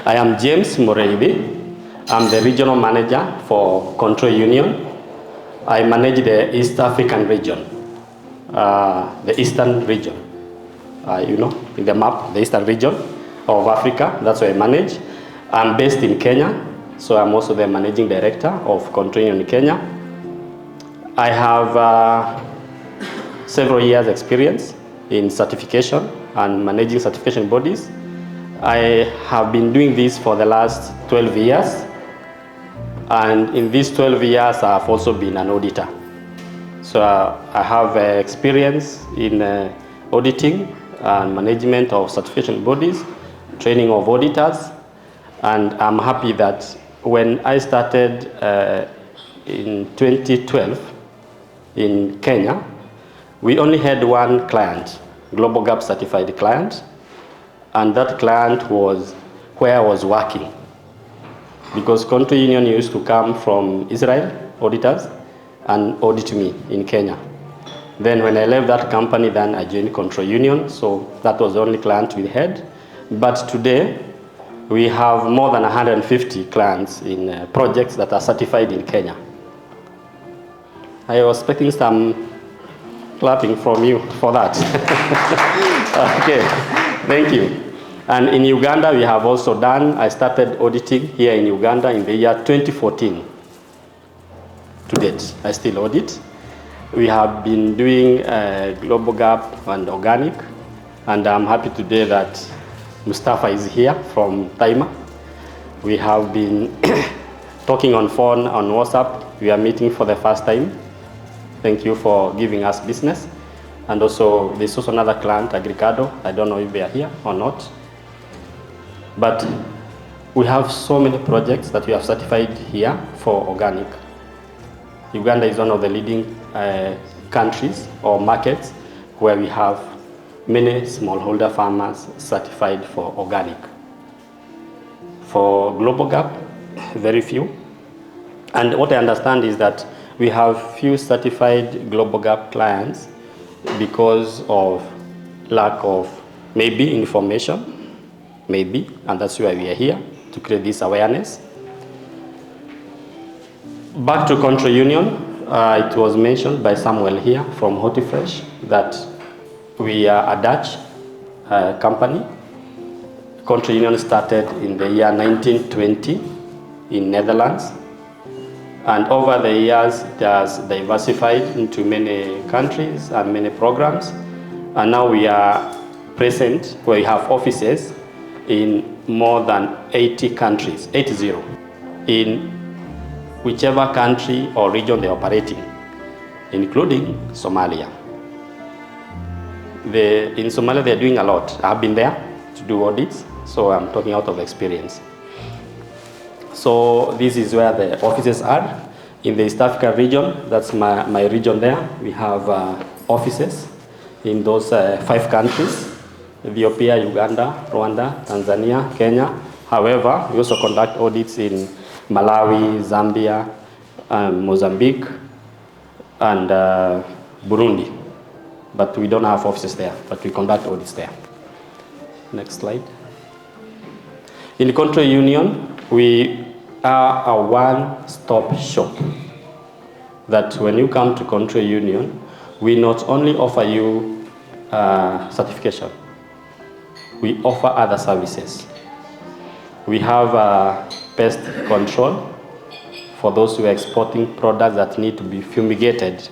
I am James Mureithi. I'm the regional manager for Control Union. I manage the East African region, the Eastern region. In the map, the Eastern region of Africa, that's what I manage. I'm based in Kenya, so I'm also the managing director of Control Union in Kenya. I have several years experience in certification and managing certification bodies. I have been doing this for the last 12 years. And in these 12 years, I've also been an auditor. So I have experience in auditing and management of certification bodies, training of auditors. And I'm happy that when I started in 2012 in Kenya, we only had one client, Global Gap certified client, and that client was where I was working. Because Control Union used to come from Israel, auditors, and audit me in Kenya. Then when I left that company, then I joined Control Union, so that was the only client we had. But today, we have more than 150 clients in projects that are certified in Kenya. I was expecting some clapping from you for that. Okay, thank you. And in Uganda, we have also I started auditing here in Uganda in the year 2014. To date, I still audit. We have been doing Global Gap and Organic, and I'm happy today that Mustafa is here from Taima. We have been talking on phone, on WhatsApp. We are meeting for the first time. Thank you for giving us business. And also, there's also another client, Agricado. I don't know if they are here or not. But we have so many projects that we have certified here for organic. Uganda is one of the leading countries or markets where we have many smallholder farmers certified for organic. For Global Gap, very few. And what I understand is that we have few certified Global Gap clients because of lack of maybe information, maybe, and that's why we are here, to create this awareness. Back to Control Union, it was mentioned by Samuel here from HortiFresh that we are a Dutch company. Control Union started in the year 1920 in Netherlands. And over the years, it has diversified into many countries and many programs. And now we are present, where we have offices in more than 80 countries, 80, in whichever country or region they operate in, including Somalia. In Somalia, they're doing a lot. I've been there to do audits, so I'm talking out of experience. So this is where the offices are. In the East Africa region, that's my region there. We have offices in those 5 countries: Ethiopia, Uganda, Rwanda, Tanzania, Kenya. However, we also conduct audits in Malawi, Zambia, Mozambique, and Burundi. But we don't have offices there, but we conduct audits there. Next slide. In Control Union, we are a one-stop shop. That when you come to Control Union, we not only offer you certification, we offer other services. We have pest control for those who are exporting products that need to be fumigated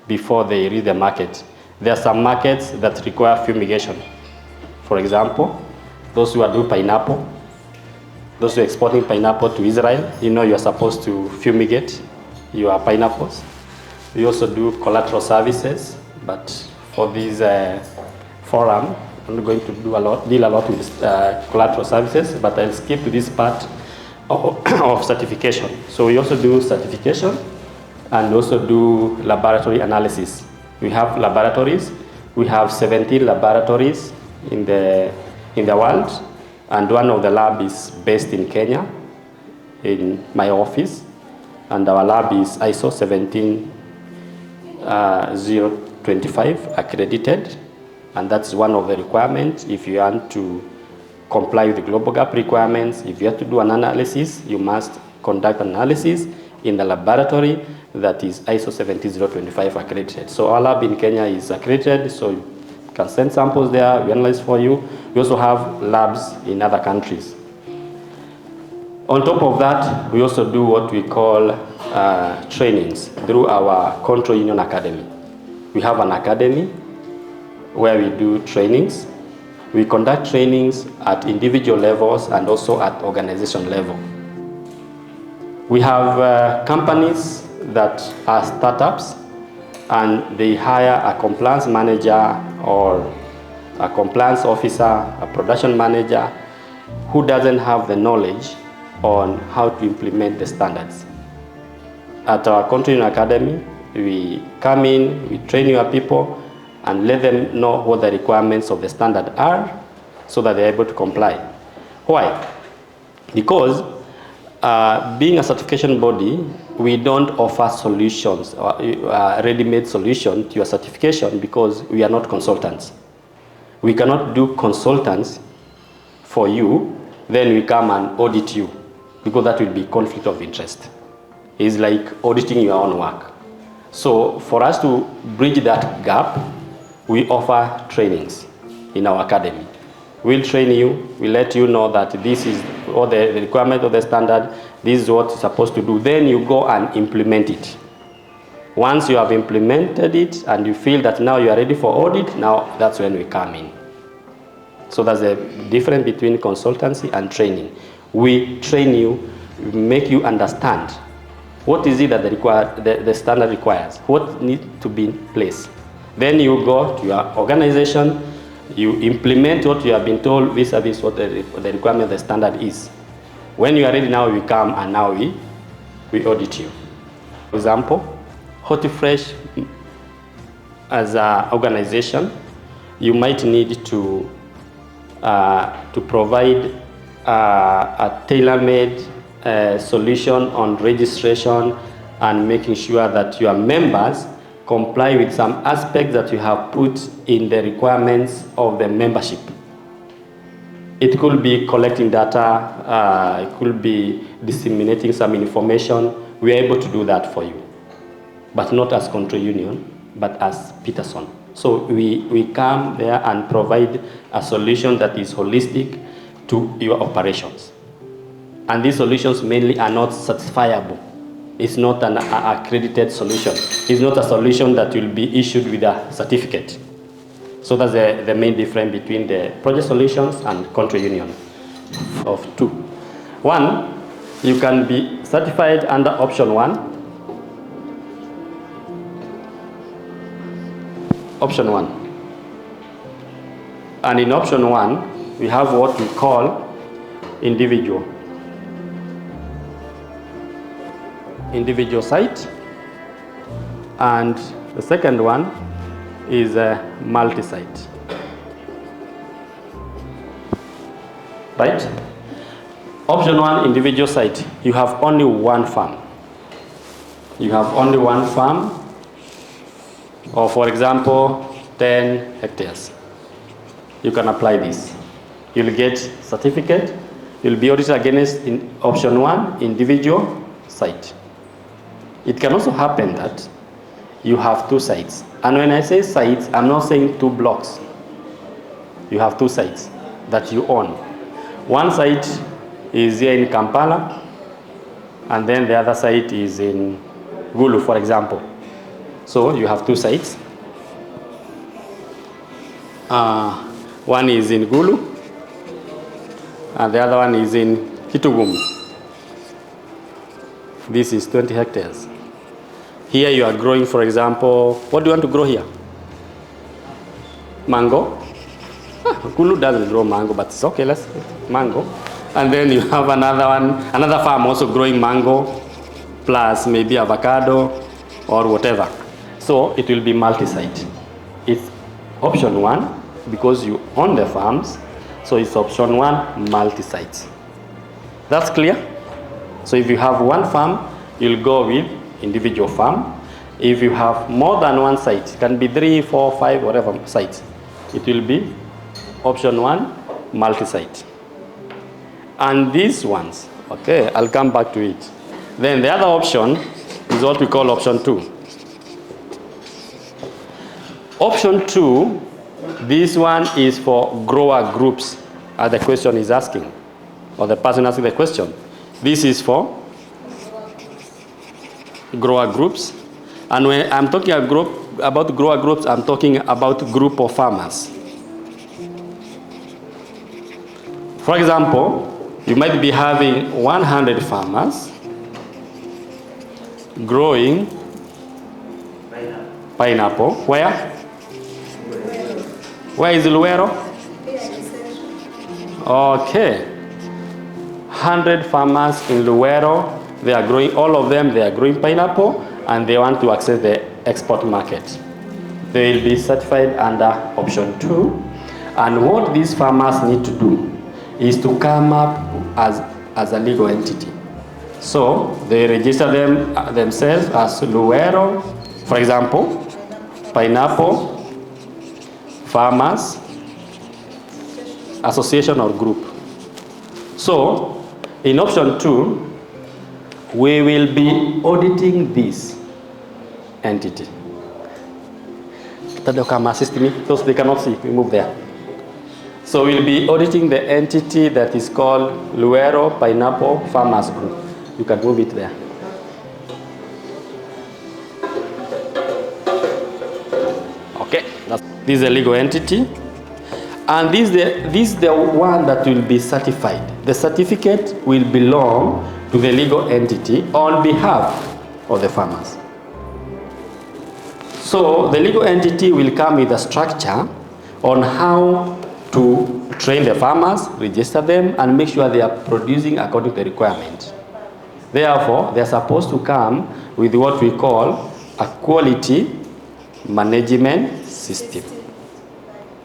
before they reach the market. There are some markets that require fumigation. For example, those who are doing pineapple, those who are exporting pineapple to Israel, you're supposed to fumigate your pineapples. We also do collateral services, but for this forum, I'm not going to deal a lot with collateral services, but I'll skip to this part of certification. So we also do certification and also do laboratory analysis. We have laboratories. We have 17 laboratories in the world, and one of the lab is based in Kenya, in my office, and our lab is ISO 17025 accredited, and that's one of the requirements if you want to comply with the global gap requirements. If you have to do an analysis, you must conduct analysis in the laboratory that is ISO 17025 accredited. So our lab in Kenya is accredited, so you can send samples there, we analyze for you. We also have labs in other countries. On top of that, we also do what we call trainings through our Control Union Academy. We have an academy where we do trainings. We conduct trainings at individual levels and also at organization level. We have companies that are startups, and they hire a compliance manager or a compliance officer, a production manager who doesn't have the knowledge on how to implement the standards. At our Control Union Academy, we come in, we train your people and let them know what the requirements of the standard are so that they're able to comply. Why? Because being a certification body, we don't offer solutions or ready-made solution to your certification because we are not consultants. We cannot do consultants for you, then we come and audit you, because that will be conflict of interest. It's like auditing your own work. So for us to bridge that gap, we offer trainings in our academy. We'll train you, we'll let you know that this is all the requirement of the standard, this is what you're supposed to do. Then you go and implement it. Once you have implemented it and you feel that now you are ready for audit, now that's when we come in. So there's a difference between consultancy and training. We train you, make you understand what is it that the standard requires, what needs to be in place. Then you go to your organization, you implement what you have been told vis-a-vis what the requirement of the standard is. When you are ready, now we come and now we audit you. For example, HortiFresh as an organization, you might need to provide a tailor-made solution on registration and making sure that your members comply with some aspects that you have put in the requirements of the membership. It could be collecting data, it could be disseminating some information. We are able to do that for you, but not as Control Union, but as Peterson. So we come there and provide a solution that is holistic to your operations. And these solutions mainly are not certifiable. It's not an accredited solution. It's not a solution that will be issued with a certificate. So that's the main difference between the project solutions and Control Union of two. One, you can be certified under option 1. Option 1. And in option 1, we have what we call individual site, and the second one is a multi-site. Right? Option 1, individual site. You have only one farm. You have only one farm, or for example, 10 hectares. You can apply this. You'll get certificate. You'll be audited against in option 1, individual site. It can also happen that you have 2 sites. And when I say sites, I'm not saying 2 blocks. You have 2 sites that you own. One site is here in Kampala, and then the other site is in Gulu, for example. So you have 2 sites. One is in Gulu, and the other one is in Kitugum. This is 20 hectares. Here you are growing, for example, what do you want to grow here? Mango? Gulu doesn't grow mango, but it's okay, let's mango. And then you have another farm also growing mango, plus maybe avocado or whatever. So it will be multi-site. It's option 1 because you own the farms, so it's option 1, multi-site. That's clear? So if you have one farm, you'll go with individual farm. If you have more than one site, it can be 3, 4, 5, whatever sites, it will be option 1, multi-site. and these ones. Okay, I'll come back to it. Then the other option is what we call option 2. Option 2, this one is for grower groups, as the question is asking, or the person asking the question. This is for grower groups. And when I'm talking about grower groups, I'm talking about group of farmers. For example, you might be having 100 farmers growing pineapple. Where? Where is Luero? Okay. 100 farmers in Luero, they are growing, all of them, they are growing pineapple, and they want to access the export market. They will be certified under option 2. And what these farmers need to do is to come up as a legal entity. So they register themselves as Luero, for example, Pineapple Farmers Association or group. So in option 2, we will be auditing this entity. Come assist me, those they cannot see, we move there. So we'll be auditing the entity that is called Luero Pineapple Farmers Group. You can move it there. Okay, this is a legal entity. And this is the one that will be certified. The certificate will belong to the legal entity on behalf of the farmers. So the legal entity will come with a structure on how to train the farmers, register them, and make sure they are producing according to the requirement. Therefore, they are supposed to come with what we call a quality management system.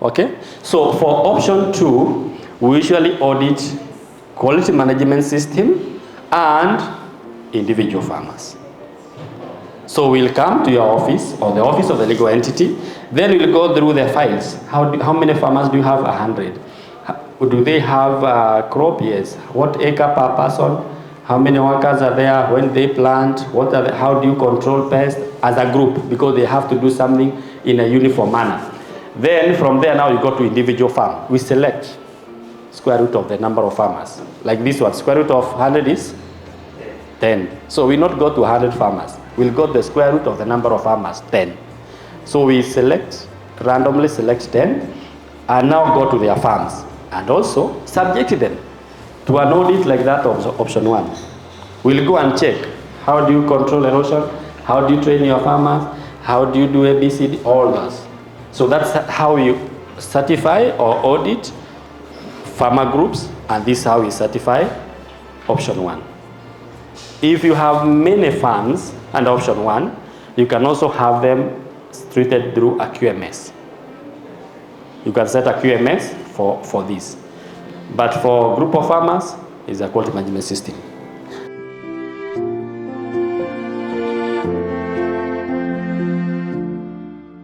Okay? So for option 2, we usually audit quality management system and individual farmers. So we'll come to your office or the office of the legal entity. Then we'll go through the files. How many farmers do you have? 100. Do they have crop? Yes. What acre per person? How many workers are there? When they plant? How do you control pests as a group? Because they have to do something in a uniform manner. Then from there now you go to individual farm. We select square root of the number of farmers. Like this one, square root of 100 is 10. So we not go to 100 farmers. We'll go to the square root of the number of farmers, 10. So we randomly select 10, and now go to their farms, and also subject them to an audit like that of option 1. We'll go and check, how do you control erosion, how do you train your farmers, how do you do ABCD, all those. So that's how you certify or audit farmer groups, and this is how we certify option 1. If you have many farms and option 1, you can also have them treated through a QMS. You can set a QMS for this. But for group of farmers, it's a quality management system.